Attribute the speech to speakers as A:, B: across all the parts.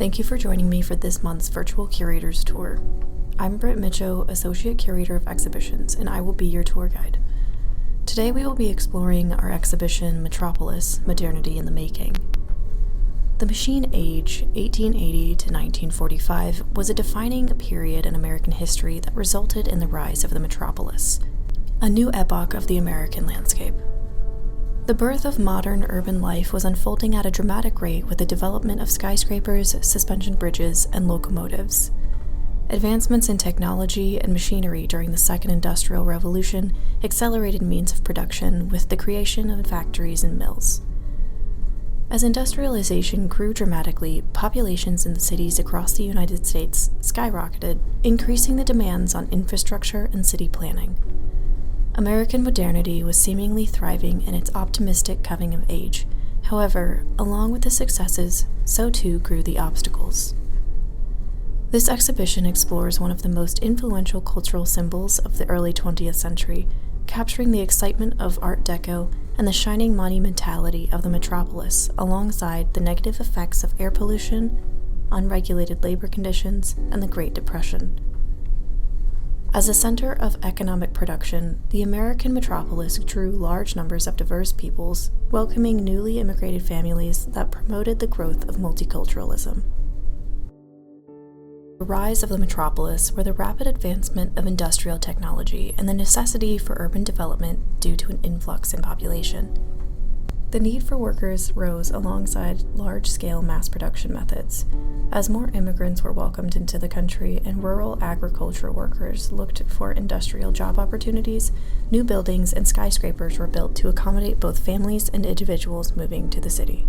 A: Thank you for joining me for this month's virtual Curators tour. I'm Britt Mitchell, Associate Curator of Exhibitions, and I will be your tour guide. Today we will be exploring our exhibition Metropolis, Modernity in the Making. The Machine Age, 1880 to 1945, was a defining period in American history that resulted in the rise of the metropolis, a new epoch of the American landscape. The birth of modern urban life was unfolding at a dramatic rate with the development of skyscrapers, suspension bridges, and locomotives. Advancements in technology and machinery during the Second Industrial Revolution accelerated means of production with the creation of factories and mills. As industrialization grew dramatically, populations in the cities across the United States skyrocketed, increasing the demands on infrastructure and city planning. American modernity was seemingly thriving in its optimistic coming of age. However, along with the successes, so too grew the obstacles. This exhibition explores one of the most influential cultural symbols of the early 20th century, capturing the excitement of Art Deco and the shining monumentality of the metropolis alongside the negative effects of air pollution, unregulated labor conditions, and the Great Depression. As a center of economic production, the American metropolis drew large numbers of diverse peoples, welcoming newly immigrated families that promoted the growth of multiculturalism. The rise of the metropolis were the rapid advancement of industrial technology and the necessity for urban development due to an influx in population. The need for workers rose alongside large-scale mass production methods. As more immigrants were welcomed into the country and rural agriculture workers looked for industrial job opportunities, new buildings and skyscrapers were built to accommodate both families and individuals moving to the city.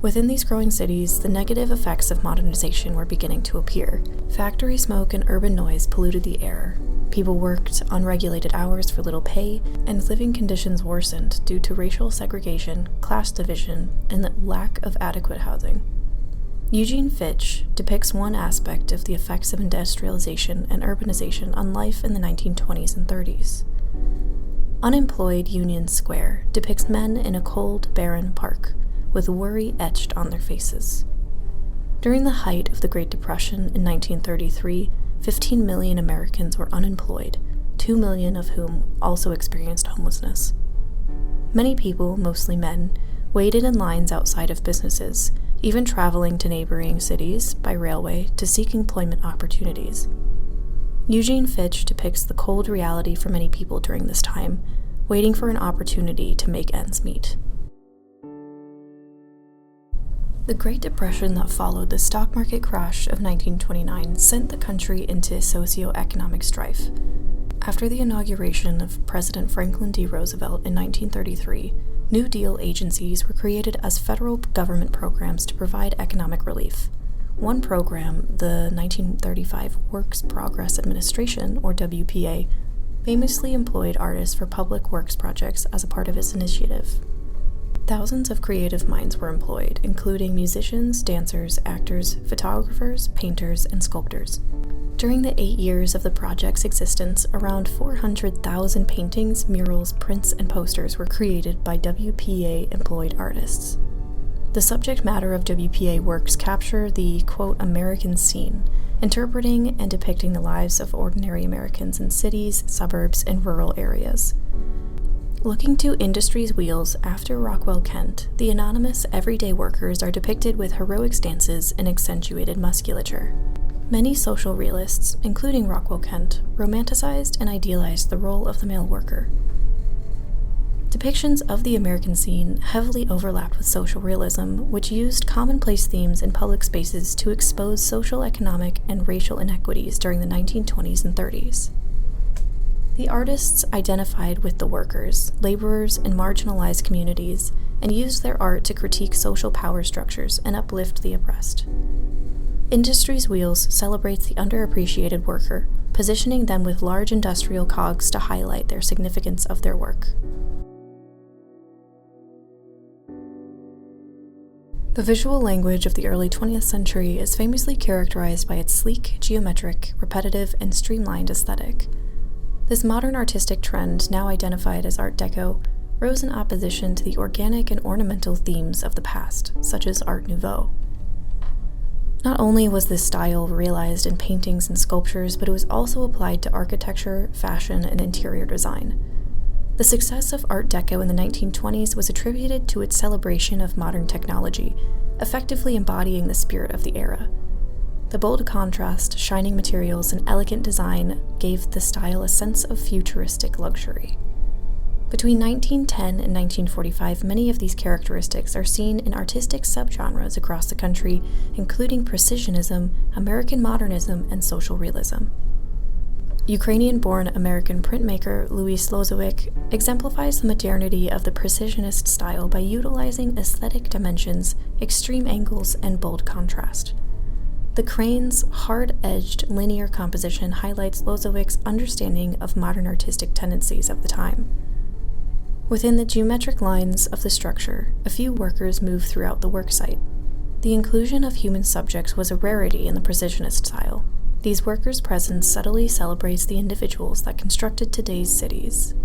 A: Within these growing cities, the negative effects of modernization were beginning to appear. Factory smoke and urban noise polluted the air. People worked unregulated hours for little pay, and living conditions worsened due to racial segregation, class division, and the lack of adequate housing. Eugene Fitch depicts one aspect of the effects of industrialization and urbanization on life in the 1920s and 30s. Unemployed Union Square depicts men in a cold, barren park, with worry etched on their faces. During the height of the Great Depression in 1933, 15 million Americans were unemployed, 2 million of whom also experienced homelessness. Many people, mostly men, waited in lines outside of businesses, even traveling to neighboring cities by railway to seek employment opportunities. Eugene Fitch depicts the cold reality for many people during this time, waiting for an opportunity to make ends meet. The Great Depression that followed the stock market crash of 1929 sent the country into socio-economic strife. After the inauguration of President Franklin D. Roosevelt in 1933, New Deal agencies were created as federal government programs to provide economic relief. One program, the 1935 Works Progress Administration, or WPA, famously employed artists for public works projects as a part of its initiative. Thousands of creative minds were employed, including musicians, dancers, actors, photographers, painters, and sculptors. During the 8 years of the project's existence, around 400,000 paintings, murals, prints, and posters were created by WPA-employed artists. The subject matter of WPA works capture the, quote, American scene, interpreting and depicting the lives of ordinary Americans in cities, suburbs, and rural areas. Looking to industry's wheels after Rockwell Kent, the anonymous everyday workers are depicted with heroic stances and accentuated musculature. Many social realists, including Rockwell Kent, romanticized and idealized the role of the male worker. Depictions of the American scene heavily overlapped with social realism, which used commonplace themes in public spaces to expose social, economic, and racial inequities during the 1920s and 30s. The artists identified with the workers, laborers, and marginalized communities, and used their art to critique social power structures and uplift the oppressed. Industry's Wheels celebrates the underappreciated worker, positioning them with large industrial cogs to highlight their significance of their work. The visual language of the early 20th century is famously characterized by its sleek, geometric, repetitive, and streamlined aesthetic. This modern artistic trend, now identified as Art Deco, rose in opposition to the organic and ornamental themes of the past, such as Art Nouveau. Not only was this style realized in paintings and sculptures, but it was also applied to architecture, fashion, and interior design. The success of Art Deco in the 1920s was attributed to its celebration of modern technology, effectively embodying the spirit of the era. The bold contrast, shining materials, and elegant design gave the style a sense of futuristic luxury. Between 1910 and 1945, many of these characteristics are seen in artistic subgenres across the country, including Precisionism, American Modernism, and Social Realism. Ukrainian-born American printmaker Louis Lozowick exemplifies the modernity of the Precisionist style by utilizing aesthetic dimensions, extreme angles, and bold contrast. The crane's hard-edged linear composition highlights Lozowick's understanding of modern artistic tendencies of the time. Within the geometric lines of the structure, a few workers move throughout the worksite. The inclusion of human subjects was a rarity in the Precisionist style. These workers' presence subtly celebrates the individuals that constructed today's cities.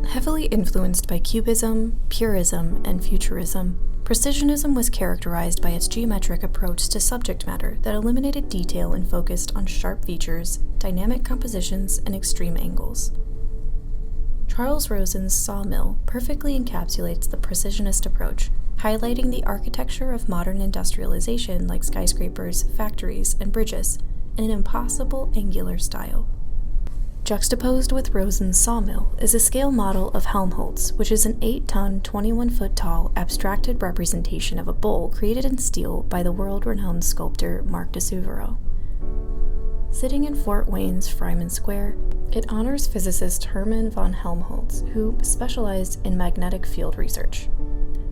A: Heavily influenced by Cubism, Purism, and Futurism, Precisionism was characterized by its geometric approach to subject matter that eliminated detail and focused on sharp features, dynamic compositions, and extreme angles. Charles Rosen's Sawmill perfectly encapsulates the Precisionist approach, highlighting the architecture of modern industrialization like skyscrapers, factories, and bridges, in an impossible angular style. Juxtaposed with Rosen's Sawmill is a scale model of Helmholtz, which is an 8-ton, 21-foot-tall, abstracted representation of a bull created in steel by the world-renowned sculptor Marc de Souvero. Sitting in Fort Wayne's Fryman Square, it honors physicist Hermann von Helmholtz, who specialized in magnetic field research.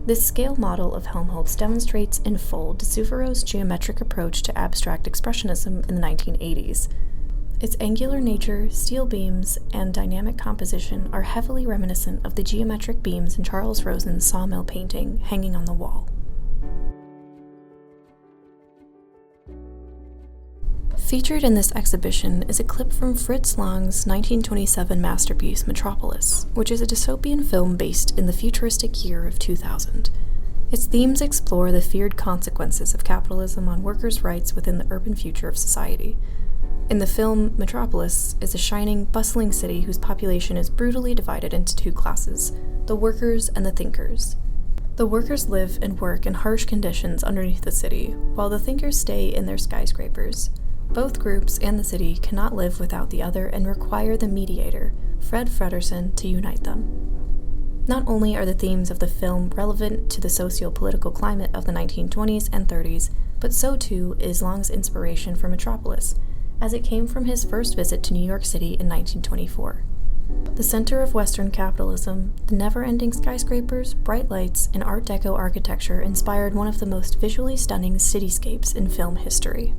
A: This scale model of Helmholtz demonstrates in full de Souvero's geometric approach to abstract expressionism in the 1980s. Its angular nature, steel beams, and dynamic composition are heavily reminiscent of the geometric beams in Charles Rosen's Sawmill painting hanging on the wall. Featured in this exhibition is a clip from Fritz Lang's 1927 masterpiece Metropolis, which is a dystopian film based in the futuristic year of 2000. Its themes explore the feared consequences of capitalism on workers' rights within the urban future of society. In the film, Metropolis is a shining, bustling city whose population is brutally divided into two classes, the workers and the thinkers. The workers live and work in harsh conditions underneath the city, while the thinkers stay in their skyscrapers. Both groups and the city cannot live without the other and require the mediator, Fred Fredersen, to unite them. Not only are the themes of the film relevant to the socio-political climate of the 1920s and 30s, but so too is Lang's inspiration for Metropolis, as it came from his first visit to New York City in 1924. The center of Western capitalism, the never-ending skyscrapers, bright lights, and Art Deco architecture inspired one of the most visually stunning cityscapes in film history.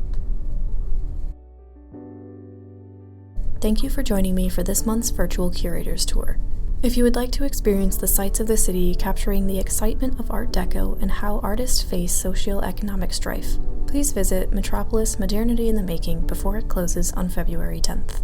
A: Thank you for joining me for this month's virtual Curators Tour. If you would like to experience the sights of the city capturing the excitement of Art Deco and how artists face socio-economic strife, please visit Metropolis Modernity in the Making before it closes on February 10th.